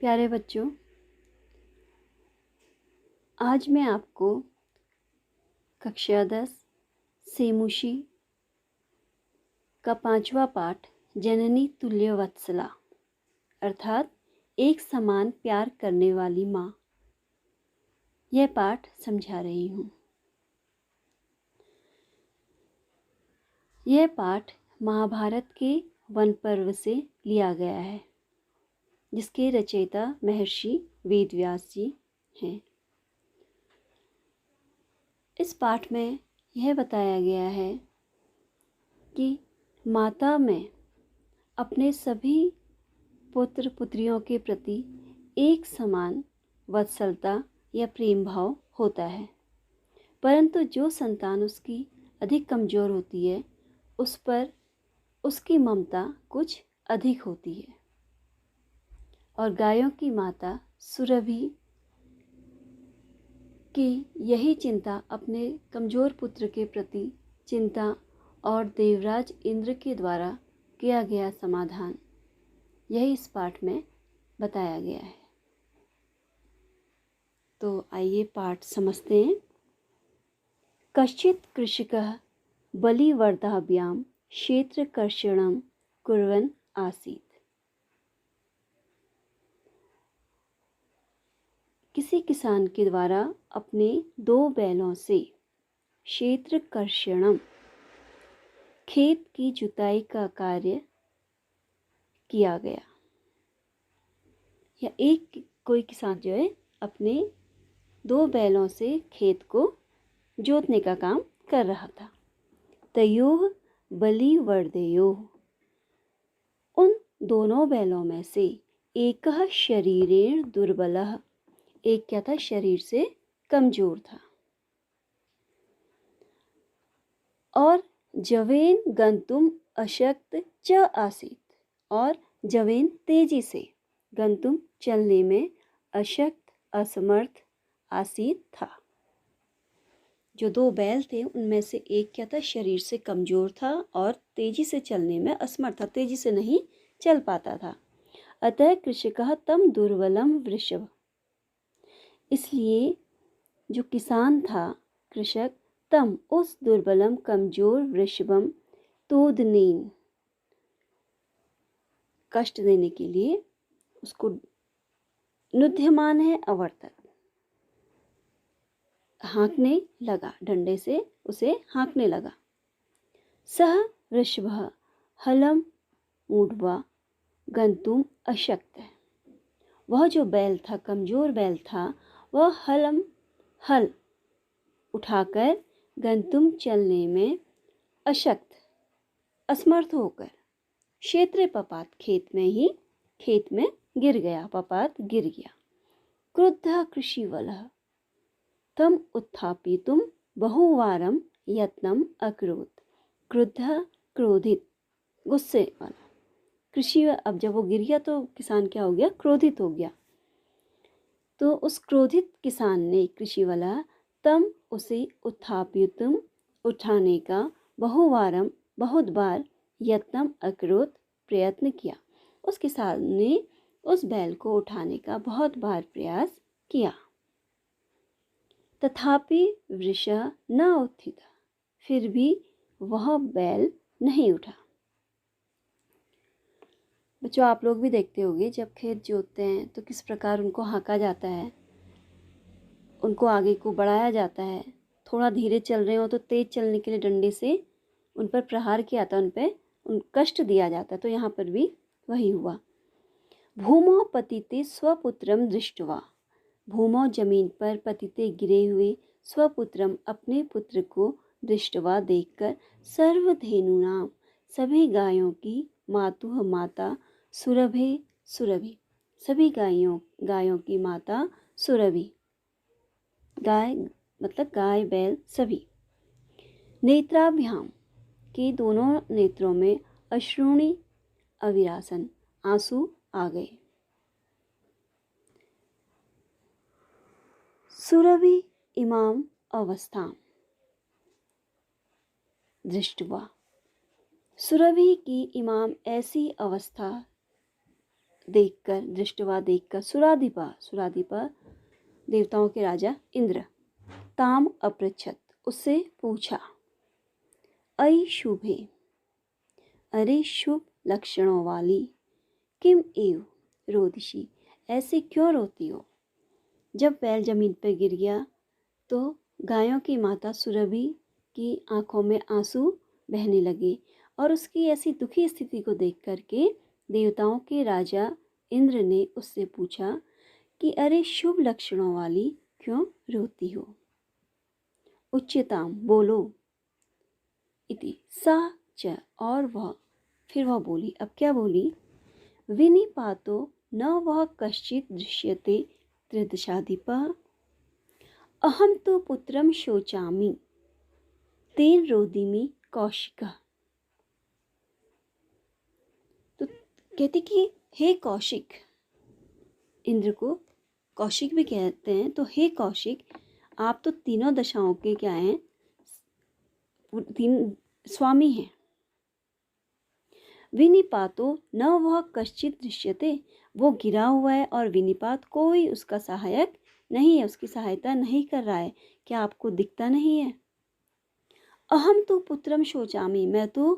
प्यारे बच्चों, आज मैं आपको कक्षा 10 सेमुशी का 5वां पाठ जननी तुल्य वत्सला अर्थात एक समान प्यार करने वाली माँ, यह पाठ समझा रही हूँ। यह पाठ महाभारत के वन पर्व से लिया गया है, जिसके रचयिता महर्षि वेदव्यास जी हैं। इस पाठ में यह बताया गया है कि माता में अपने सभी पुत्र पुत्रियों के प्रति एक समान वत्सलता या प्रेम भाव होता है, परंतु जो संतान उसकी अधिक कमज़ोर होती है उस पर उसकी ममता कुछ अधिक होती है। और गायों की माता सुरभि की यही चिंता अपने कमज़ोर पुत्र के प्रति चिंता और देवराज इंद्र के द्वारा किया गया समाधान, यही इस पाठ में बताया गया है। तो आइए पाठ समझते हैं। कश्चित् कृषकः बलिवर्धाभ्यां क्षेत्रकर्षणं कुर्वन् आसीत्। किसी किसान के द्वारा अपने 2 बैलों से क्षेत्रकर्षणम खेत की जुताई का कार्य किया गया। या कोई किसान जो है अपने 2 बैलों से खेत को जोतने का काम कर रहा था। तयोः बलिवर्धयोः, उन दोनों बैलों में से एकः शरीरेण दुर्बलः, एक क्या था, शरीर से कमजोर था। और जवेन गंतुम अशक्त च आसीत्, और जवेन तेजी से, गंतुम चलने में, अशक्त असमर्थ आसीत् था। जो 2 बैल थे उनमें से एक क्या था, शरीर से कमजोर था और तेजी से चलने में असमर्थ था, तेजी से नहीं चल पाता था। अतः कृषकः तम दुर्बलम वृषभ, इसलिए जो किसान था कृषक, तम उस दुर्बलम कमजोर वृषभम तोदनेन, कष्ट देने के लिए उसको नुद्यमान है अवर्तक, हाँकने लगा, डंडे से उसे हाँकने लगा। सह वृषभः हलम ऊढ्वा गंतुम अशक्त है, वह जो बैल था, कमजोर बैल था, वह हल उठाकर गंतुम चलने में अशक्त असमर्थ होकर क्षेत्रे पपात, खेत में गिर गया, पपात गिर गया। क्रुद्धः कृषिवलः तम उत्थापितुम बहुवारं यत्नम अकरोत्, क्रुद्धः क्रोधित, गुस्से वाला, कृषि, अब जब वो गिर गया तो किसान क्या हो गया, क्रोधित हो गया। तो उस क्रोधित किसान ने, कृषि वाला, तम उसे उत्थापितुम उठाने का, बहुवारम बहुत बार, यत्नम अकरोत् प्रयत्न किया, उस किसान ने उस बैल को उठाने का बहुत बार प्रयास किया। तथापि वृषः न उत्थित, फिर भी वह बैल नहीं उठा। बच्चों, आप लोग भी देखते होंगे जब खेत जोतते हैं तो किस प्रकार उनको हाँका जाता है, उनको आगे को बढ़ाया जाता है। थोड़ा धीरे चल रहे हो तो तेज चलने के लिए डंडे से उन पर प्रहार किया जाता है, उन पर कष्ट दिया जाता है। तो यहाँ पर भी वही हुआ। भूमौ पतिते स्वपुत्रम दृष्ट्वा, भूमौ जमीन पर पतिते गिरे हुए, स्वपुत्रम अपने पुत्र को, दृष्ट्वा देखकर, सर्वधेनुनाम सभी गायों की, मातुः माता, सुरभे सुरभि सभी गायों की माता, सुरभि गाय मतलब गाय बैल सभी, नेत्राभ्याम के दोनों नेत्रों में, अश्रूणि अविरासन आंसू आ गए। सुरभि इमाम अवस्थाम दृष्ट्वा, सुरभि की इमाम ऐसी अवस्था देखकर, दृष्टवा देखकर, सुराधिपा, सुराधिपा देवताओं के राजा इंद्र, ताम अपृच्छत, उससे पूछा, अयि शुभे, अरे शुभ लक्षणों वाली, किम एव रोदिशी, ऐसे क्यों रोती हो। जब बैल जमीन पर गिर गया तो गायों की माता सुरभि की आंखों में आंसू बहने लगे और उसकी ऐसी दुखी स्थिति को देख करके देवताओं के राजा इंद्र ने उससे पूछा कि अरे शुभ लक्षणों वाली क्यों रोती हो। उच्यताम, बोलो, इति सा च, और वह, फिर वह बोली, अब क्या बोली, विनिपातो न वह कश्चित दृश्यते त्रिदशाधिपः, अहम तो पुत्रम शोचामि तेन रोदिमि कौशिकः। तो कहते कि हे कौशिक, इंद्र को कौशिक भी कहते हैं, तो हे कौशिक, आप तो तीनों दशाओं के क्या हैं, तीन स्वामी हैं। विनिपातो न वह कश्चित दृश्यते, वो गिरा हुआ है और विनिपात कोई उसका सहायक नहीं है, उसकी सहायता नहीं कर रहा है, क्या आपको दिखता नहीं है। अहम तो पुत्रम शोचामी, मैं तो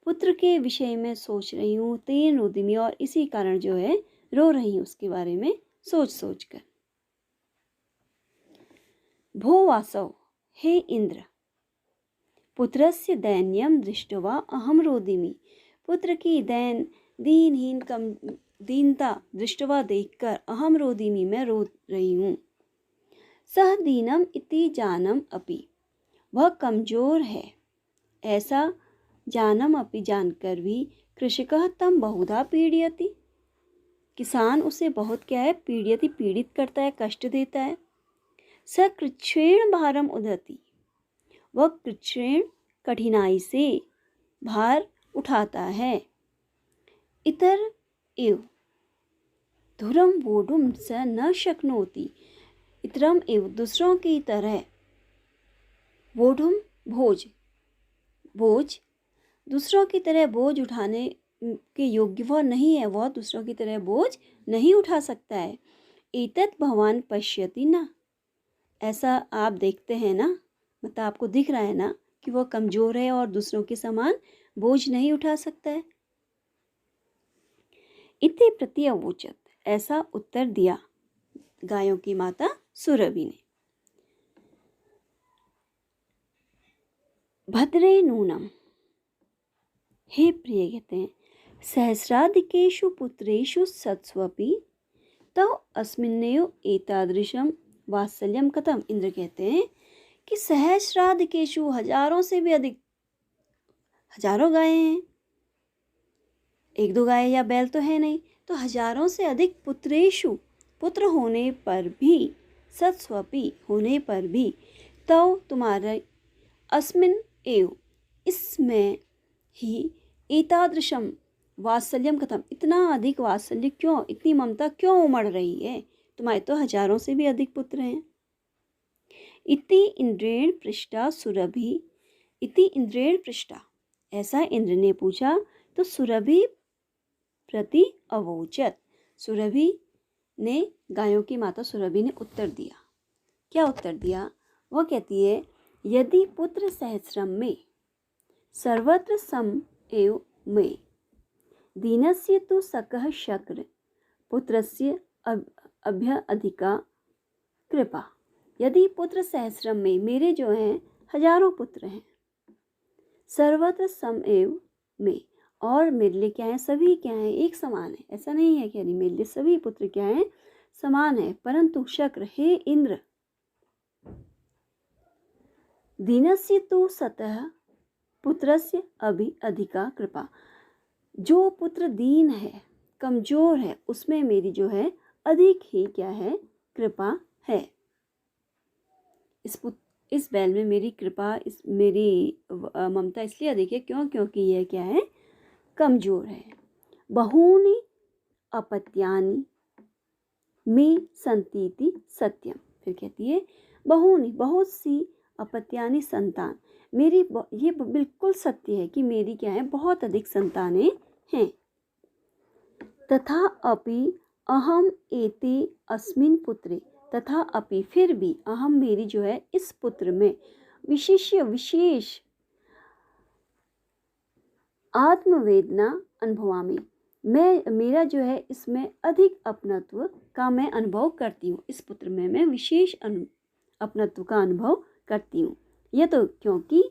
पुत्र के विषय में सोच रही हूँ, तेन रोदिमी, और इसी कारण जो है रो रही हूँ उसके बारे में सोच सोच कर। भो वासव, हे इंद्र, पुत्रस्य दैन्यम दृष्ट्वा अहम रोदिमी, पुत्र की दीनता दृष्ट्वा देखकर अहम रोदिमी, मैं रो रही हूँ। सह दीनम इति जानम अपि, वह कमजोर है ऐसा जानम अपि, जानकर भी, कृषकः तम बहुधा पीड़यति, किसान उसे बहुत क्या है, पीड़यति, पीड़ित करता है, कष्ट देता है। स कृच्छ्रेण भारम उदति, वह कृच्छ्रेण कठिनाई से भार उठाता है। इतर एव धुरम वोढुम स न शक्नोति, इतरम एव, दूसरों की तरह, वोढुम भोज, बोझ, दूसरों की तरह बोझ उठाने के योग्य वह नहीं है, वह दूसरों की तरह बोझ नहीं उठा सकता है। एतत् भवान पश्यति न, ऐसा आप देखते हैं ना, मतलब आपको दिख रहा है ना कि वह कमजोर है और दूसरों के समान बोझ नहीं उठा सकता है। इति प्रति अवोचत, ऐसा उत्तर दिया गायों की माता सुरभि ने। भद्रे नूनम, हे प्रिय, कहते हैं, सहस्राधिकेषु पुत्रेषु सत्स्वपि तव अस्मिन्नेव एतादृशम वात्सल्यम कथम। इंद्र कहते हैं कि सहस्राधिकेषु, हजारों से भी अधिक, हजारों गायें हैं, एक दो गाय या बैल तो है नहीं, तो हजारों से अधिक पुत्रेषु, पुत्र होने पर भी, सत्स्वपि होने पर भी, तव तुम्हारे, अस्मिन एव इसमें ही, एतादृशम वात्सल्यम कथम, इतना अधिक वात्सल्य क्यों, इतनी ममता क्यों उमड़ रही है, तुम्हारे तो हजारों से भी अधिक पुत्र हैं। इति इंद्रेण पृष्ठा सुरभि, इति इंद्रेण पृष्ठा, ऐसा इंद्र ने पूछा तो सुरभि प्रति अवोचत, सुरभि ने, गायों की माता सुरभि ने उत्तर दिया। क्या उत्तर दिया, वह कहती है, यदि पुत्र सहस्रम में सर्वत्र सम एव में, दीनस्य तु सकः शक्र, पुत्रस्य अभ्य अधिका कृपा, यदि पुत्र सहस्रम में, मेरे जो हैं हजारों पुत्र हैं, सर्वत्र सम एव में, और मेरे लिए क्या है, सभी क्या है, एक समान है, ऐसा नहीं है कि मेरे लिए सभी पुत्र क्या है, समान है, परंतु शक्र, हे इंद्र, दीनस्य तु सतः पुत्रस्य अभि अधिका कृपा, जो पुत्र दीन है, कमजोर है, उसमें मेरी जो है अधिक ही क्या है, कृपा है। इस बैल में मेरी कृपा, इस मेरी ममता इसलिए अधिक है, क्योंकि यह क्या है, कमजोर है। बहूनि अपत्यानि मे संतीति सत्यम, फिर कहती है, बहूनि, बहुत सी, अपत्यानि, संतान, मेरी, ये बिल्कुल सत्य है कि मेरी क्या है, बहुत अधिक संतानें हैं। तथा अपि अहम एते अस्मिन् पुत्रे, तथा अपि फिर भी अहम मेरी जो है इस पुत्र में विशेष आत्मवेदना अनुभवामि, मैं मेरा जो है इसमें अधिक अपनत्व का मैं अनुभव करती हूँ। इस पुत्र में मैं विशेष अपनत्व का अनुभव करती हूँ। यह तो क्योंकि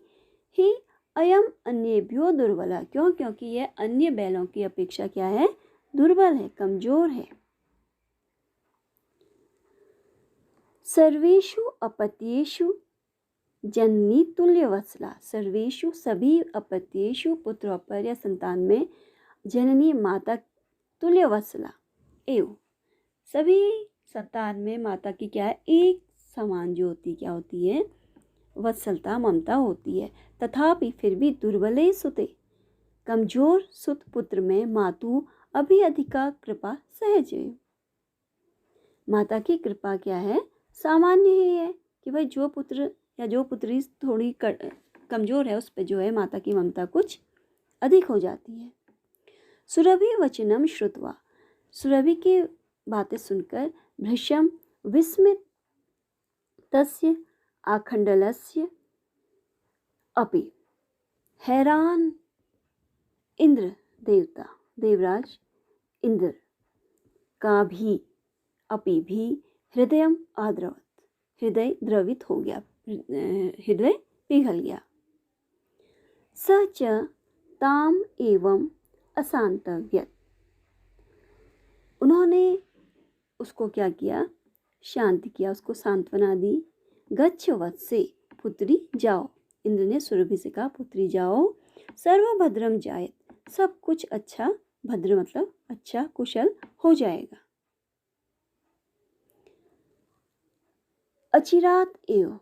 ही अयम अन्येभ्यो दुर्बला, क्योंकि यह अन्य बैलों की अपेक्षा क्या है, दुर्बल है, कमजोर है। सर्वेषु अपत्येषु जननी तुल्यवत्सला, सर्वेषु सभी अपत्येषु पुत्रों पर या संतान में जननी माता तुल्यवत्सला एवं सभी संतान में माता की क्या है, एक समान जो होती क्या होती है, वत्सलता ममता होती है। तथापि फिर भी दुर्बले सुते, कमजोर सुत पुत्र में मातु अभी अधिका कृपा सहज है। माता की कृपा क्या है, सामान्य ही है कि भाई जो पुत्र या जो पुत्री थोड़ी कमजोर है उस पर जो है माता की ममता कुछ अधिक हो जाती है। सुरभि वचनम श्रुत्वा, सुरभि की बातें सुनकर भृशम विस्मित तस्य आखंडलस्य अपि, हैरान इंद्र देवता देवराज इंद्र का भी अपि भी हृदयम आद्रवत, हृदय द्रवित हो गया, हृदय पिघल गया। स च ताम एवं अशांतव्यत, उन्होंने उसको क्या किया, शांत किया, उसको सांत्वना दी। गच्छ वत्से, पुत्री जाओ, इंद्र ने सुरभि से कहा पुत्री जाओ। सर्वभद्रम जायत, सब कुछ अच्छा, भद्र मतलब अच्छा कुशल हो जाएगा। अचिरात एव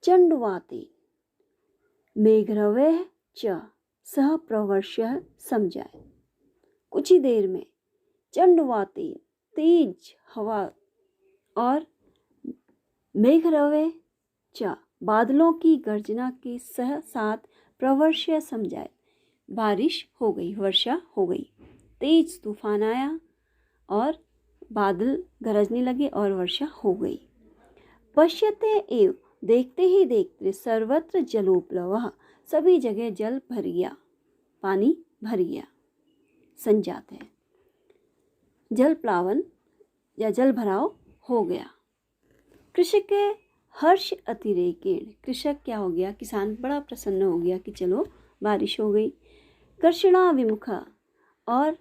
चंडवाते मेघरवः च सह प्रवर्ष्य समझाए, कुछ ही देर में चंडवाते तेज हवा और मेघरवः च बादलों की गर्जना के साथ प्रवर्ष्य समझाए, बारिश हो गई, वर्षा हो गई, तेज तूफान आया और बादल गरजने लगे और वर्षा हो गई। पश्यते एव, देखते ही देखते सर्वत्र जलोप्लवः, सभी जगह जल भर गया, पानी भर गया। संजात है, जल प्लावन या जल भराव हो गया। कृषक के हर्ष अतिरेकेण, कृषक क्या हो गया, किसान बड़ा प्रसन्न हो गया कि चलो बारिश हो गई। कर्षणा विमुखा, और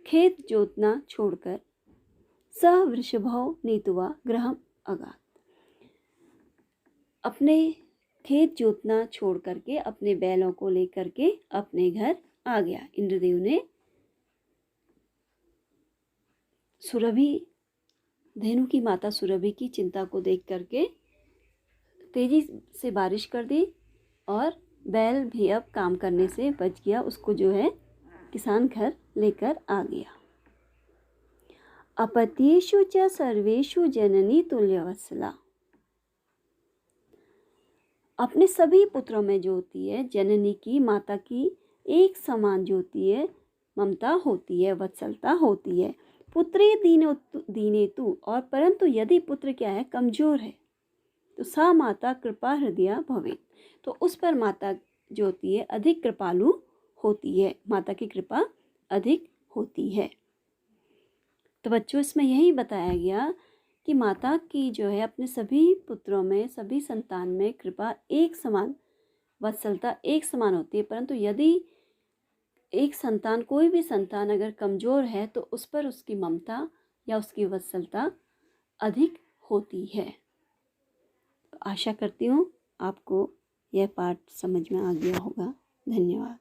खेत जोतना छोड़कर सह वृषभौ नीतवा गृहम अगात, अपने खेत जोतना छोड़ करके अपने बैलों को लेकर के अपने घर आ गया। इंद्रदेव ने सुरभि, धेनु की माता सुरभि की चिंता को देख करके तेजी से बारिश कर दी और बैल भी अब काम करने से बच गया, उसको जो है किसान घर लेकर आ गया। अपत्येषु च सर्वेषु जननी तुल्यवत्सला, अपने सभी पुत्रों में जो होती है जननी की माता की एक समान जो होती है ममता होती है, वत्सलता होती है। पुत्री दीनेतु, और परंतु यदि पुत्र क्या है, कमजोर है, तो सा माता कृपा हृदया भवेत्, तो उस पर माता जो होती है अधिक कृपालु होती है, माता की कृपा अधिक होती है। तो बच्चों इसमें यही बताया गया कि माता की जो है अपने सभी पुत्रों में, सभी संतान में कृपा एक समान, वत्सलता एक समान होती है, परंतु यदि एक संतान, कोई भी संतान अगर कमजोर है तो उस पर उसकी ममता या उसकी वत्सलता अधिक होती है। आशा करती हूँ आपको यह पाठ समझ में आ गया होगा। धन्यवाद।